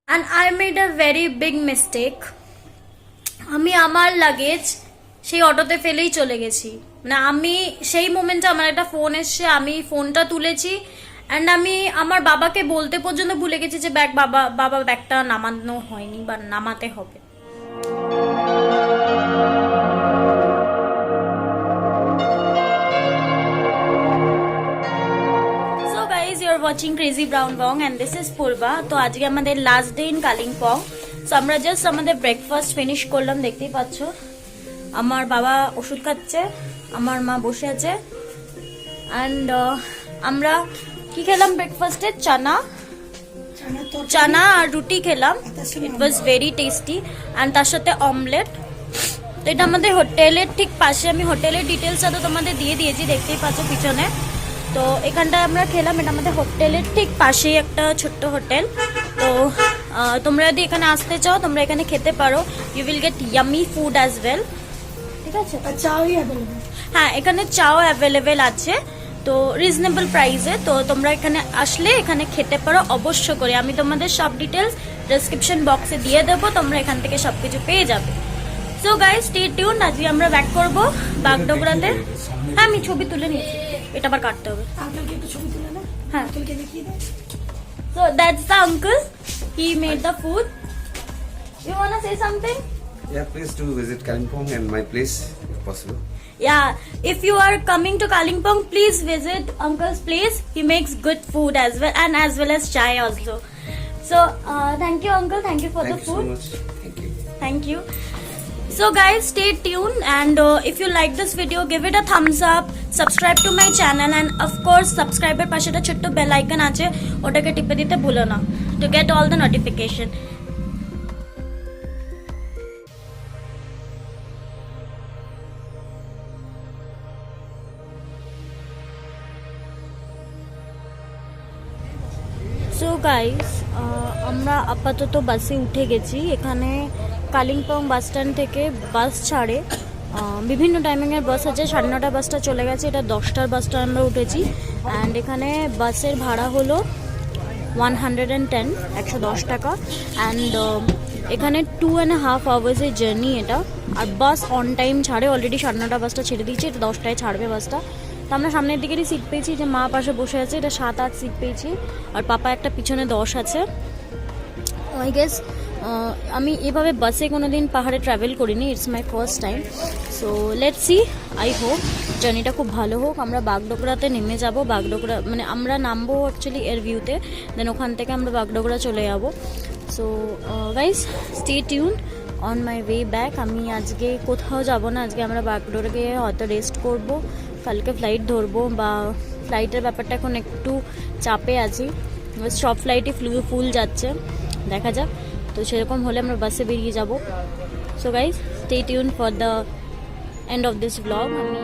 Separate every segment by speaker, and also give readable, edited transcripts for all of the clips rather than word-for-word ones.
Speaker 1: and I made a very big mistake. আমি আমার luggage সেই অটোতে ফেলেই চলে গেছি। মানে আমি সেই মোমেন্টে আমার একটা ফোন এসছে, আমি ফোনটা তুলেছি অ্যান্ড আমি আমার বাবাকে বলতে পর্যন্ত ভুলে গেছি যে বাবা ব্যাগটা নামানো হয়নি বা নামাতে হবে। You're watching Crazy Brown Bong and this is Purva. তো আজকে আমাদের last day in Kalimpong. So আমরা জাস্ট আমাদের ব্রেকফাস্ট ফিনিশ করলাম, দেখতেই পাচ্ছ। আমার বাবা ওষুধ খাচ্ছে, আমার মা বসে আছে অ্যান্ড আমরা কি খেলাম ব্রেকফাস্টে? চানা আর রুটি খেলাম। ইট ওয়াজ ভেরি টেস্টি অ্যান্ড তার সাথে অমলেট। তো এটা আমাদের হোটেলের ঠিক পাশে, আমি হোটেলের ডিটেলস তো তোমাদের দিয়ে দিয়েছি, দেখতেই পাচ্ছ পিছনে। তো এখানটায় আমরা খেলাম, এটা আমাদের হোটেলের ঠিক পাশেই একটা ছোট্ট হোটেল। তো তোমরা যদি এখানে আসতে চাও তোমরা এখানে খেতে পারো, you will get yummy food as well. ঠিক আছে, হ্যাঁ এখানে চাও অ্যাভেলেবেল আছে, তো রিজনেবল প্রাইসে। তো তোমরা এখানে আসলে এখানে খেতে পারো অবশ্য করে। আমি তোমাদের সব ডিটেলস ডেসক্রিপশন বক্সে দিয়ে দেবো, তোমরা এখান থেকে সবকিছু পেয়ে যাবে। সো গাইস স্টে টিউন, আজকে আমরা ব্যাক করবো বাগডোগরাতে। হ্যাঁ আমি ছবি তুলে নিয়েছি, এটা আবার কাটতে হবে। হ্যাঁ, so that's the uncle, he made the food. You wanna say something?
Speaker 2: Yeah, please do visit Kalimpong and my place if possible.
Speaker 1: Yeah, if you are coming to Kalimpong, please visit uncle's place. He makes good food as well as chai also. So thank you uncle, thank you for the food.
Speaker 2: Thank you so much. Thank you.
Speaker 1: Thank you. So guys stay tuned and if you like this video give it a thumbs up, subscribe to my channel and of course subscribe এর পাশে একটা ছোট্ট bell icon আছে, ওটাকে টিপে দিতে ভুলো না to get all the notification. So guys আমরা আপাতত বাসে উঠে গেছি। এখানে কালিম্পং বাস স্ট্যান্ড থেকে বাস ছাড়ে, বিভিন্ন টাইমিংয়ের বাস আছে। 9:30 বাসটা চলে গেছে, এটা 10টার বাসটা আমরা উঠেছি। অ্যান্ড এখানে বাসের ভাড়া হলো 110 টাকা। অ্যান্ড এখানে 2.5 আওয়ার্সের জার্নি এটা। আর বাস অন টাইম ছাড়ে, অলরেডি 9:30 বাসটা ছেড়ে দিয়েছে, এটা 10টায় ছাড়বে বাসটা। তো আমরা সামনের দিকেরই সিট পেয়েছি, যে মা পাশে বসে আছে, এটা 7-8 সিট পেয়েছি। আর পাপা একটা পিছনে 10 আছে। আই গেস আমি এভাবে বাসে কোনো দিন পাহাড়ে ট্রাভেল করিনি, it's my first time. So let's see, I hope জার্নিটা খুব ভালো হোক। আমরা বাগডোগরাতে নেমে যাব, বাগডোগরা মানে আমরা নামবো অ্যাকচুয়ালি এর ভিউতে, দেন ওখান থেকে আমরা বাগডোগরা চলে যাব। So guys stay tune on my way back. আমি আজকে কোথাও যাব না, আজকে আমরা বাগডোগরা গিয়ে হয়তো রেস্ট করব, কালকে ফ্লাইট ধরবো। বা ফ্লাইটের ব্যাপারটা এখন একটু চাপে আছি, সব ফ্লাইটই ফুল যাচ্ছে, দেখা যাক। তো সেরকম হলে আমরা বাসে বেরিয়ে যাব। So guys stay tune for the end of this blog. আমি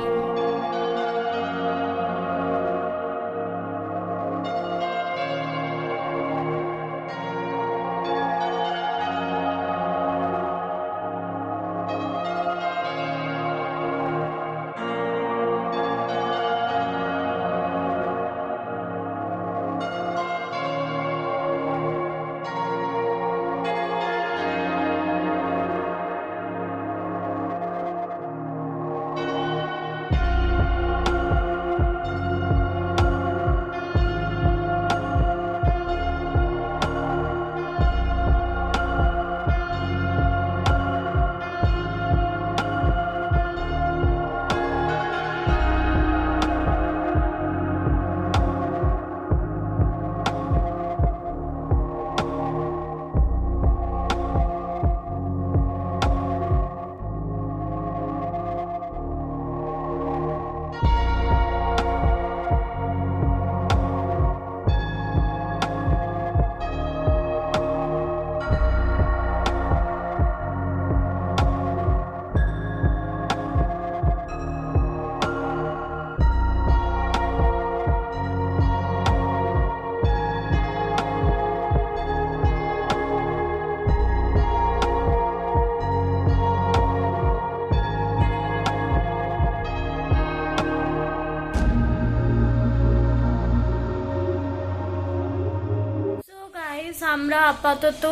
Speaker 1: আমরা আপাতত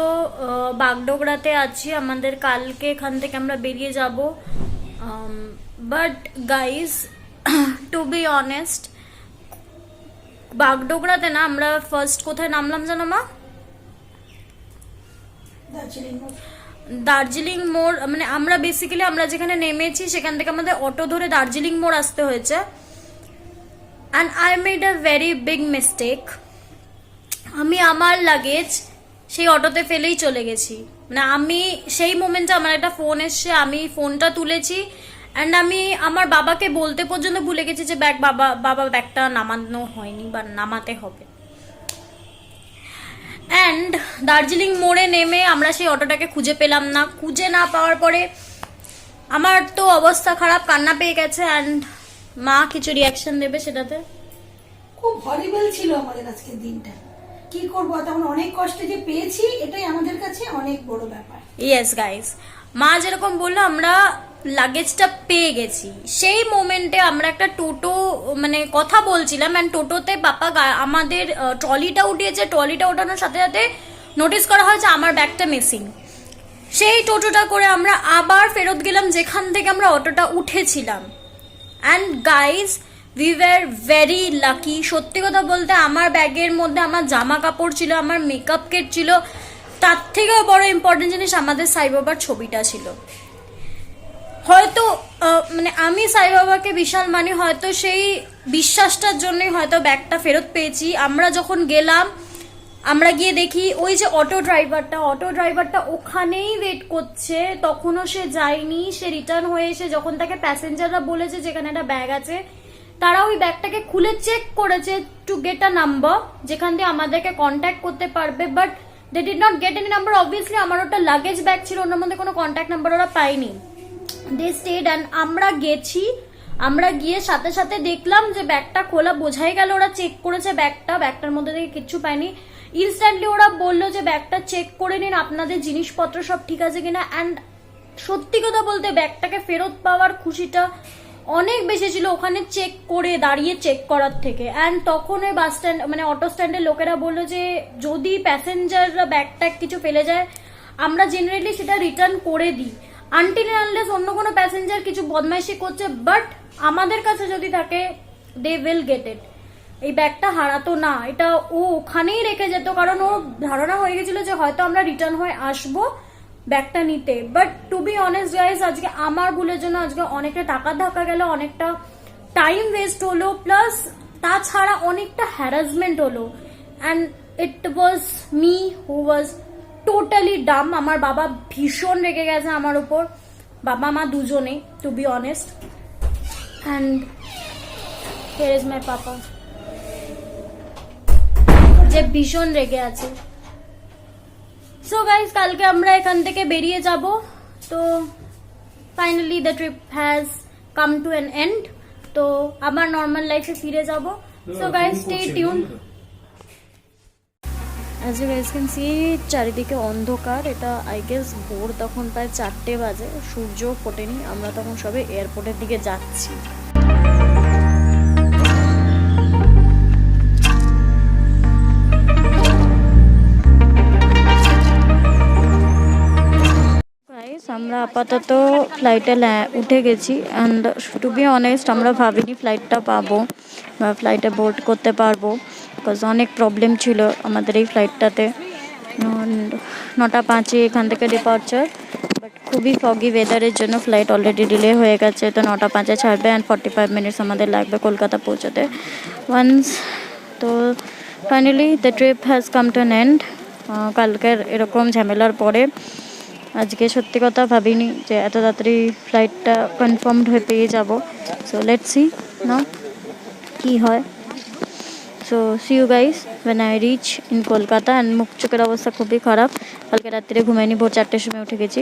Speaker 1: বাগডোগরাতে আছি, আমাদের কালকে এখান থেকে আমরা বেরিয়ে যাব। But guys, to be honest, বাগডোগরাতে না, আমরা ফার্স্ট কোথায় নামলাম জানো মা? দার্জিলিং মোড়। মানে আমরা বেসিক্যালি আমরা যেখানে নেমেছি সেখান থেকে আমাদের অটো ধরে দার্জিলিং মোড় আসতে হয়েছে। And I made a very big mistake. আমি আমার লাগেজ সেই অটোতে ফেলেই চলে গেছি। মানে আমি সেই মোমেন্টে আমার একটা ফোন এসছে, আমি ফোনটা তুলেছি অ্যান্ড আমি আমার বাবাকে বলতে পর্যন্ত ভুলে গেছি যে বাবা ব্যাগটা নামানো হয়নি বা নামাতে হবে। অ্যান্ড দার্জিলিং মোড়ে নেমে আমরা সেই অটোটাকে খুঁজে পেলাম না। খুঁজে না পাওয়ার পরে আমার তো অবস্থা খারাপ, কান্না পেয়ে গেছে। অ্যান্ড মা কিছু রিয়াকশন দেবে সেটাতে।
Speaker 3: খুব হরিবল ছিল আমাদের আজকের দিনটা। কি করবো, তখন অনেক কষ্টে যে পেয়েছি, এটাই আমাদের কাছে অনেক বড় ব্যাপার।
Speaker 1: ইয়েস গাইস, মা যেরকম বললো আমরা লাগেজটা পেয়ে গেছি, সেই মোমেন্টে আমরা একটা টোটো মানে কথা বলছিলাম অ্যান্ড টোটোতে পাপা আমাদের ট্রলিটা উঠিয়েছে। ট্রলিটা ওঠানোর সাথে সাথে নোটিস করা হয়েছে আমার ব্যাগটা মিসিং। সেই টোটোটা করে আমরা আবার ফেরত গেলাম যেখান থেকে আমরা অটোটা উঠেছিলাম। And guys, we were very lucky. সত্যি কথা বলতে আমার ব্যাগের মধ্যে আমার জামা কাপড় ছিল, আমার মেকআপ কিট ছিল, তার থেকেও বড় ইম্পর্টেন্ট জিনিস আমাদের সাই বাবার ছবিটা ছিল। হয়তো মানে আমি সাই বাবাকে বিশাল মানি, হয়তো সেই বিশ্বাসটার জন্যই হয়তো ব্যাগটা ফেরত পেয়েছি। আমরা যখন গেলাম, আমরা গিয়ে দেখি ওই যে অটো ড্রাইভারটা ওখানেই ওয়েট করছে, তখনও সে যায়নি। সে রিটার্ন হয়ে এসে যখন তাকে প্যাসেঞ্জাররা বলেছে যেখানে একটা ব্যাগ আছে, তারা ওই ব্যাগটাকে খুলে চেক করেছে টু গেট আ নাম্বার যেখান দিয়ে আমাদেরকে কন্ট্যাক্ট করতে পারবে। But they did not get any number. Obviously আমার ওটা লাগেজ ব্যাগ ছিল, ওনার মধ্যে কোনো কন্ট্যাক্ট নাম্বার ওরা পায়নি। দে স্টেড অ্যান্ড আমরা গেছি। আমরা গিয়ে সাথে সাথে দেখলাম যে ব্যাগটা খোলা, বোঝাই গেল ওরা চেক করেছে ব্যাগটার মধ্যে থেকে কিচ্ছু পায়নি। ইনস্ট্যান্টলি ওরা বললো যে ব্যাগটা চেক করে নিন, আপনাদের জিনিসপত্র সব ঠিক আছে কিনা। অ্যান্ড সত্যি কথা বলতে ব্যাগটাকে ফেরত পাওয়ার খুশিটা অনেক বেশি ছিল ওখানে চেক করে দাঁড়িয়ে চেক করার থেকে। অ্যান্ড তখন ওই বাস স্ট্যান্ড মানে অটো স্ট্যান্ডের লোকেরা বললো যে যদি প্যাসেঞ্জাররা ব্যাগ কিছু ফেলে যায় আমরা জেনারেলি সেটা রিটার্ন করে দিই, আনটিল আনলেস অন্য কোনো প্যাসেঞ্জার কিছু বদমাইশি করছে, বাট আমাদের কাছে যদি থাকে দে উইল গেট ইট। এই ব্যাগটা হারাতো না, এটা ও ওখানেই রেখে যেত, কারণ ও ধারণা হয়ে গেছিল যে হয়তো আমরা রিটার্ন হয়ে আসবো ব্যাগটা নিতে। But to be honest guys, আজকে আমার ভুলের জন্য আজকে অনেকটা টাকা ধাক্কা গেল, অনেকটা টাইম ওয়েস্ট হলো, প্লাস তাছাড়া অনেকটা হ্যারাসমেন্ট হলো। And it was me who was totally Dam. আমার বাবা ভীষণ রেগে গেছে আমার উপর, বাবা মা দুজনেই, to be honest. And here is my papa, যে ভীষণ রেগে আছে। সো গাইজ, কালকে আমরা এখান থেকে বেরিয়ে যাব। তো finally the trip has come to an end. তো আবার নর্মাল লাইফে ফিরে যাব। So guys, stay tune. As you guys can see, চারিদিকে অন্ধকার। এটা আই গেস ভোর তখন প্রায় 4টে বাজে, সূর্য ফোটেনি। আমরা তখন সবে এয়ারপোর্টের দিকে যাচ্ছি। আমরা আপাতত ফ্লাইটে উঠে গেছি। অ্যান্ড টু বি অনেস্ট, আমরা ভাবিনি ফ্লাইটটা পাবো বা ফ্লাইটে বোর্ড করতে পারবো, বিকজ অনেক প্রবলেম ছিল আমাদের এই ফ্লাইটটাতে। 9:05 এখান থেকে ডিপার্চার, বাট খুবই ফগি ওয়েদারের জন্য ফ্লাইট অলরেডি ডিলে হয়ে গেছে। তো 9:05 ছাড়বে অ্যান্ড 45 মিনিটস আমাদের লাগবে কলকাতা পৌঁছাতে। তো finally the trip has come to an end. কালকের এরকম ঝামেলার পরে আজকে সত্যি কথা ভাবিনি যে এত তাড়াতাড়ি ফ্লাইটটা কনফার্মড হয়ে পেয়ে যাব। সো লেটস সি নাও কি হয়। So see you guys when I reach in Kolkata. And মুখ চোখের অবস্থা খুবই খারাপ, কালকে রাত্রে ঘুমাইনি, ভোর 4টের সময় উঠে গেছি।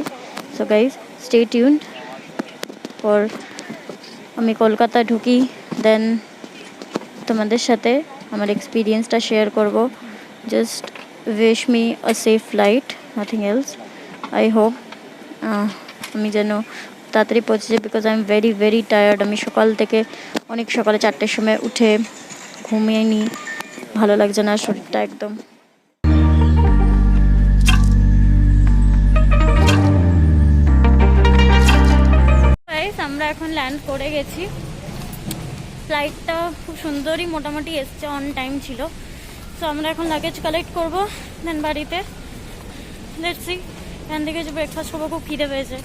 Speaker 1: So guys, stay tuned for আমি কলকাতা ঢুকি, দেন তোমাদের সাথে আমার এক্সপিরিয়েন্সটা শেয়ার করব। Just wish me a safe flight, nothing else. I hope আমি যেন তাড়াতাড়ি পৌঁছে যাই, because I am very very tired. আমি সকাল থেকে অনেক সকালে 4টের সময় উঠে ঘুমিয়ে নিই, ভালো লাগছে না শরীরটা একদম। এখন ল্যান্ড করে গেছি। ফ্লাইটটা খুব সুন্দরই মোটামুটি এসছে, অন টাইম ছিল। সো আমরা এখন লাগেজ কালেক্ট করবো, দেন বাড়িতে লেটস সি। এখান থেকে যে ব্রেকফাস্ট করবো, খুব খিদে পেয়েছে।